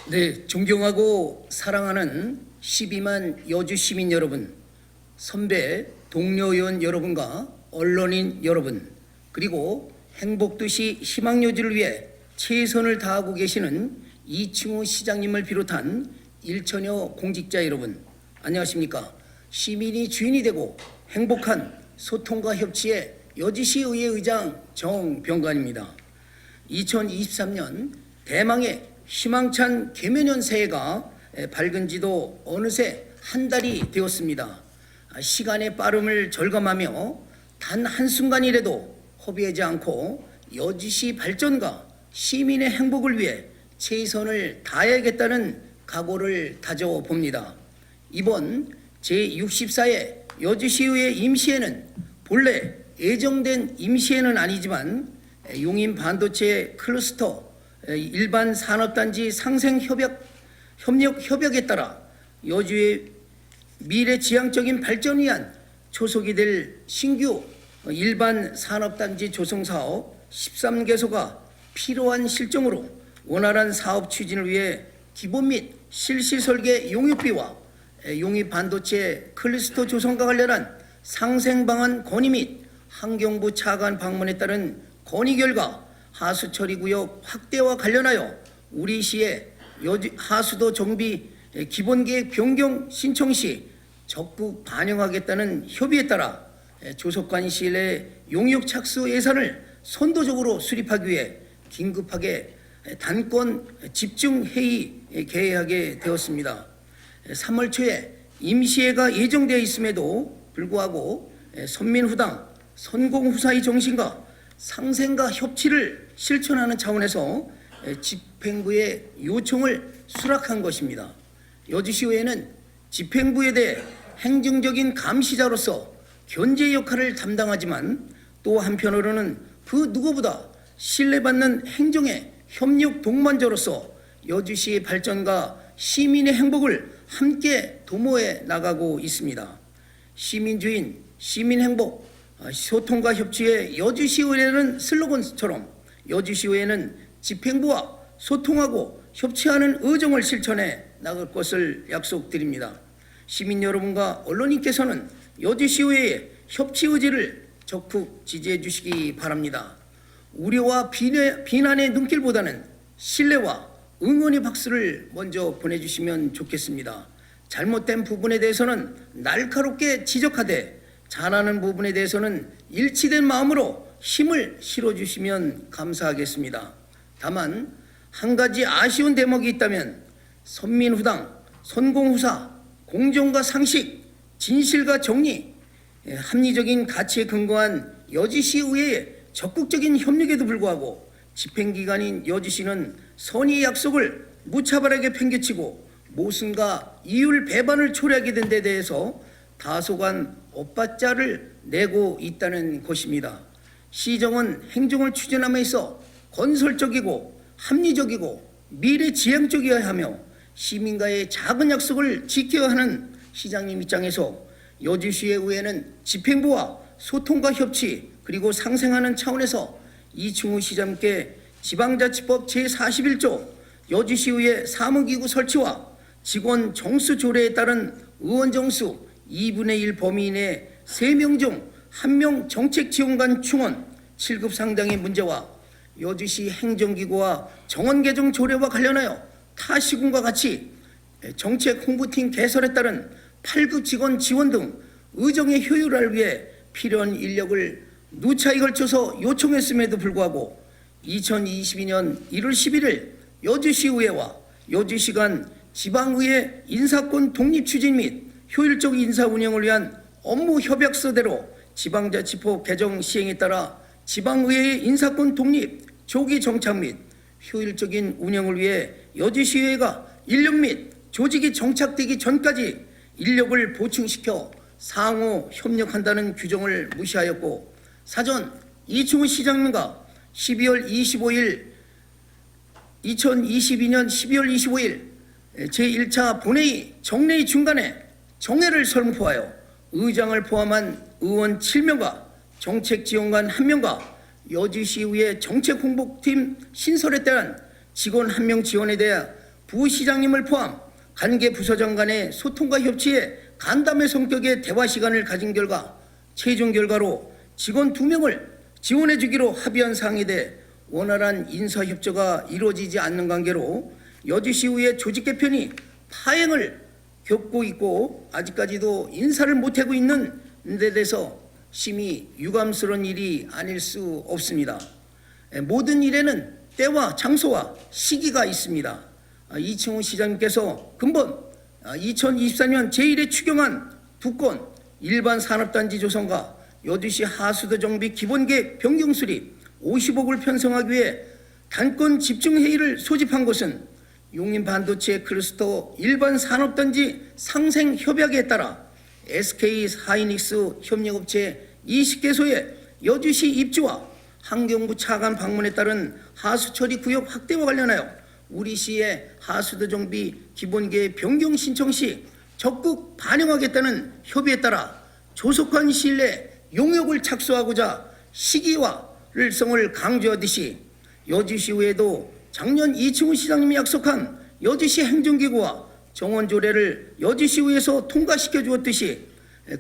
네, 존경하고 사랑하는 12만 여주 시민 여러분, 선배, 동료 의원 여러분과 언론인 여러분, 그리고 행복도시 희망여주를 위해 최선을 다하고 계시는 이충우 시장님을 비롯한 일천여 공직자 여러분, 안녕하십니까? 시민이 주인이 되고 행복한 소통과 협치의 여주시의회 의장 정병관입니다. 2023년 대망의 희망찬 개면연 새해가 밝은 지도 어느새 한 달이 되었습니다. 시간의 빠름을 절감하며 단 한순간이라도 허비하지 않고 여주시 발전과 시민의 행복을 위해 최선을 다해야겠다는 각오를 다져봅니다. 이번 제64회 여주시의회 임시회는 본래 예정된 임시회는 아니지만 용인 반도체 클러스터 일반 산업단지 상생 협력 협약에 따라 여주의 미래지향적인 발전을 위한 초석이 될 신규 일반 산업단지 조성 사업 13개소가 필요한 실정으로 원활한 사업 추진을 위해 기본 및 실시 설계 용역비와 용인 반도체 클러스터 조성과 관련한 상생 방안 건의 및 환경부 차관 방문에 따른 건의 결과 하수 처리 구역 확대와 관련하여 우리 시의 하수도 정비 기본계획 변경 신청 시 적극 반영하겠다는 협의에 따라 조속관 시일 내에 용역 착수 예산을 선도적으로 수립하기 위해 긴급하게 단건 집중 회의 개최하게 되었습니다. 3월 초에 임시회가 예정되어 있음에도 불구하고 선민후당 선공후사의 정신과 상생과 협치를 실천하는 차원에서 집행부의 요청을 수락한 것입니다. 여주시의회는 집행부에 대해 행정적인 감시자로서 견제 역할을 담당하지만 또 한편으로는 그 누구보다 신뢰받는 행정의 협력 동반자로서 여주시의 발전과 시민의 행복을 함께 도모해 나가고 있습니다. 시민주인, 시민행복, 소통과 협치의 여주시의회는 슬로건처럼 여주시의회는 집행부와 소통하고 협치하는 의정을 실천해 나갈 것을 약속드립니다. 시민 여러분과 언론인께서는 여주시의회의 협치 의지를 적극 지지해 주시기 바랍니다. 우려와 비난의 눈길보다는 신뢰와 응원의 박수를 먼저 보내주시면 좋겠습니다. 잘못된 부분에 대해서는 날카롭게 지적하되 잘하는 부분에 대해서는 일치된 마음으로 힘을 실어주시면 감사하겠습니다. 다만 한 가지 아쉬운 대목이 있다면 선민후당, 선공후사, 공정과 상식, 진실과 정의, 합리적인 가치에 근거한 여주시의회의 적극적인 협력에도 불구하고 집행기관인 여주시는 선의의 약속을 무차별하게 팽개치고 모순과 이율 배반을 초래하게 된 데 대해서 다소간 엇받자를 내고 있다는 것입니다. 시정은 행정을 추진함에 있어 건설적이고 합리적이고 미래지향적이어야 하며 시민과의 작은 약속을 지켜야 하는 시장님 입장에서 여주시의회는 집행부와 소통과 협치 그리고 상생하는 차원에서 이충우 시장님께 지방자치법 제41조 여주시의회 사무기구 설치와 직원 정수 조례에 따른 의원 정수 2분의 1 범위 이내 3명 중 1명 정책지원관 충원 7급 상당의 문제와 여주시 행정기구와 정원 개정 조례와 관련하여 타 시군과 같이 정책 홍보팀 개설에 따른 8급 직원 지원 등 의정의 효율화를 위해 필요한 인력을 누차에 걸쳐서 요청했음에도 불구하고 2022년 1월 11일 여주시의회와 여주시 간 지방의회 인사권 독립 추진 및 효율적 인사 운영을 위한 업무 협약서대로 지방자치법 개정 시행에 따라 지방의회의 인사권 독립, 조기 정착 및 효율적인 운영을 위해 여주시의회가 인력 및 조직이 정착되기 전까지 인력을 보충시켜 상호 협력한다는 규정을 무시하였고 사전 이충우 시장님과 2022년 12월 25일 제1차 본회의 정례의 중간에 정회를 설무하여 의장을 포함한 의원 7명과 정책지원관 1명과 여주시의회 정책홍보팀 신설에 따른 직원 1명 지원에 대해 부시장님을 포함 관계 부서장 간의 소통과 협치에 간담회 성격의 대화 시간을 가진 결과 최종 결과로 직원 2명을 지원해 주기로 합의한 사항에 대해 원활한 인사협조가 이루어지지 않는 관계로 여주시의회 조직 개편이 파행을 겪고 있고 아직까지도 인사를 못하고 있는 데 대해서 심히 유감스러운 일이 아닐 수 없습니다. 모든 일에는 때와 장소와 시기가 있습니다. 이충우 시장님께서 근본 2024년 제1회 추경안 두 건 일반 산업단지 조성과 여주시 하수도 정비 기본계획 변경 수립 50억을 편성하기 위해 단건 집중회의를 소집한 것은 용인 반도체 클러스터 일반 산업단지 상생 협약에 따라 SK 하이닉스 협력업체 20개소의 여주시 입주와 환경부 차관 방문에 따른 하수처리 구역 확대와 관련하여 우리 시의 하수도 정비 기본계획 변경 신청 시 적극 반영하겠다는 협의에 따라 조속한 시일 내에 용역을 착수하고자 시기와 일성을 강조하듯이 여주시의회도 작년 이충우 시장님이 약속한 여주시 행정기구와 정원조례를 여주시의회에서 통과시켜 주었듯이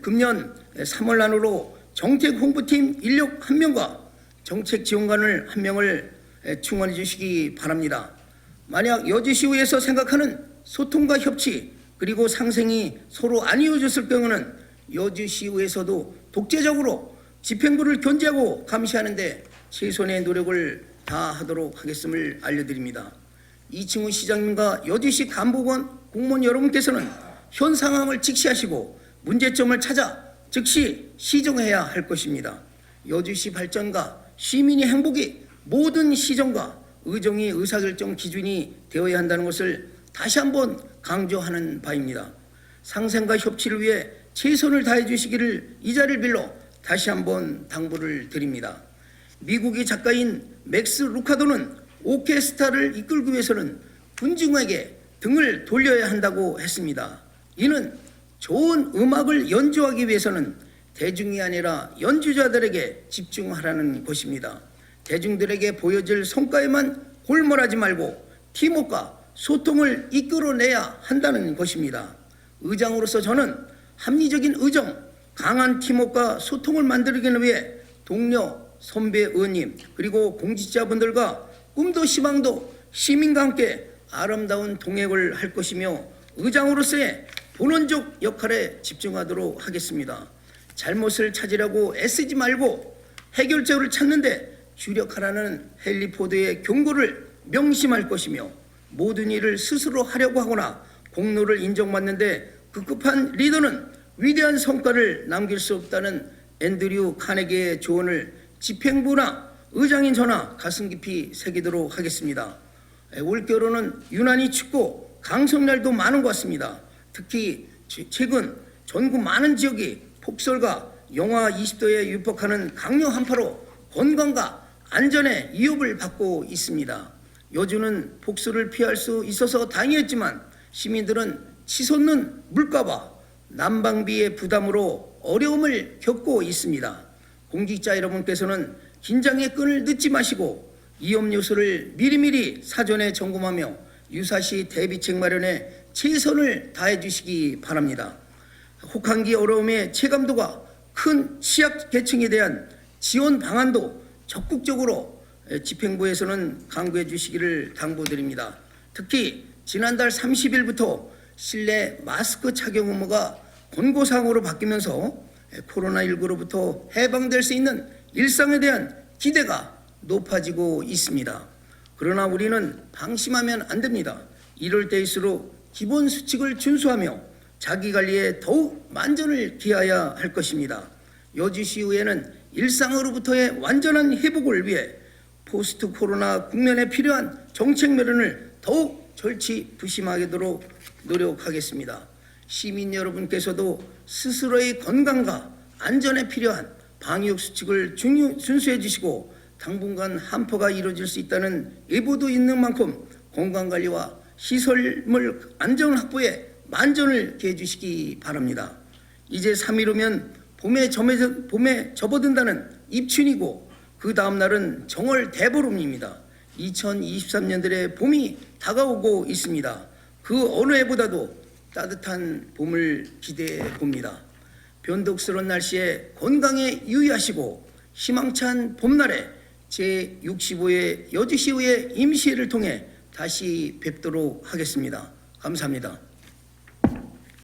금년 3월 안으로 정책 홍보팀 인력 1명과 정책 지원관을 1명을 충원해 주시기 바랍니다. 만약 여주시의회에서 생각하는 소통과 협치 그리고 상생이 서로 안 이루어졌을 경우는 여주시의회에서도 독재적으로 집행부를 견제하고 감시하는 데 최선의 노력을 다하도록 하겠음을 알려드립니다. 이충우 시장님과 여주시 간부원 공무원 여러분께서는 현 상황을 직시하시고 문제점을 찾아 즉시 시정해야 할 것입니다. 여주시 발전과 시민의 행복이 모든 시정과 의정의 의사결정 기준이 되어야 한다는 것을 다시 한번 강조하는 바입니다. 상생과 협치를 위해 최선을 다해 주시기를 이 자리를 빌러 다시 한번 당부를 드립니다. 미국의 작가인 맥스 루카도는 오케스트라를 이끌기 위해서는 군중에게 등을 돌려야 한다고 했습니다. 이는 좋은 음악을 연주하기 위해서는 대중이 아니라 연주자들에게 집중하라는 것입니다. 대중들에게 보여질 성과에만 골몰하지 말고 팀워크와 소통을 이끌어내야 한다는 것입니다. 의장으로서 저는 합리적인 의정, 강한 팀워크와 소통을 만들기 위해 동료, 선배 의원님 그리고 공직자분들과 꿈도 희망도 시민과 함께 아름다운 동행을 할 것이며 의장으로서의 본원적 역할에 집중하도록 하겠습니다. 잘못을 찾으려고 애쓰지 말고 해결책을 찾는데 주력하라는 헨리 포드의 경고를 명심할 것이며 모든 일을 스스로 하려고 하거나 공로를 인정받는데 급급한 리더는 위대한 성과를 남길 수 없다는 앤드류 카네기의 조언을 집행부나 의장인 저나 가슴 깊이 새기도록 하겠습니다. 올겨울은 유난히 춥고 강성날도 많은 것 같습니다. 특히 최근 전국 많은 지역이 폭설과 영하 20도에 육박하는 강력 한파로 건강과 안전에 위협을 받고 있습니다. 여주는 폭설을 피할 수 있어서 다행이었지만 시민들은 치솟는 물가와 난방비의 부담으로 어려움을 겪고 있습니다. 공직자 여러분께서는 긴장의 끈을 넣지 마시고 위험 요소를 미리미리 사전에 점검하며 유사시 대비책 마련에 최선을 다해 주시기 바랍니다. 혹한기 어려움의 체감도가 큰 취약계층에 대한 지원 방안도 적극적으로 집행부에서는 강구해 주시기를 당부드립니다. 특히 지난달 30일부터 실내 마스크 착용 의무가 권고사항으로 바뀌면서 코로나19로부터 해방될 수 있는 일상에 대한 기대가 높아지고 있습니다. 그러나 우리는 방심하면 안 됩니다. 이럴 때일수록 기본 수칙을 준수하며 자기관리에 더욱 만전을 기하여야 할 것입니다. 여주시의회는 일상으로부터의 완전한 회복을 위해 포스트 코로나 국면에 필요한 정책 마련을 더욱 절치부심하도록 노력하겠습니다. 시민 여러분께서도 스스로의 건강과 안전에 필요한 방역 수칙을 준수해 주시고 당분간 한파가 이루어질 수 있다는 예보도 있는 만큼 건강관리와 시설물 안전 확보에 만전을 기해 주시기 바랍니다. 이제 3일 후면 봄에 접어든다는 입춘이고 그 다음 날은 정월 대보름입니다. 2023년들의 봄이 다가오고 있습니다. 그 어느 해보다도 따뜻한 봄을 기대해 봅니다. 변덕스러운 날씨에 건강에 유의하시고 희망찬 봄날에 제65회 여주시의회 임시회를 통해 다시 뵙도록 하겠습니다. 감사합니다.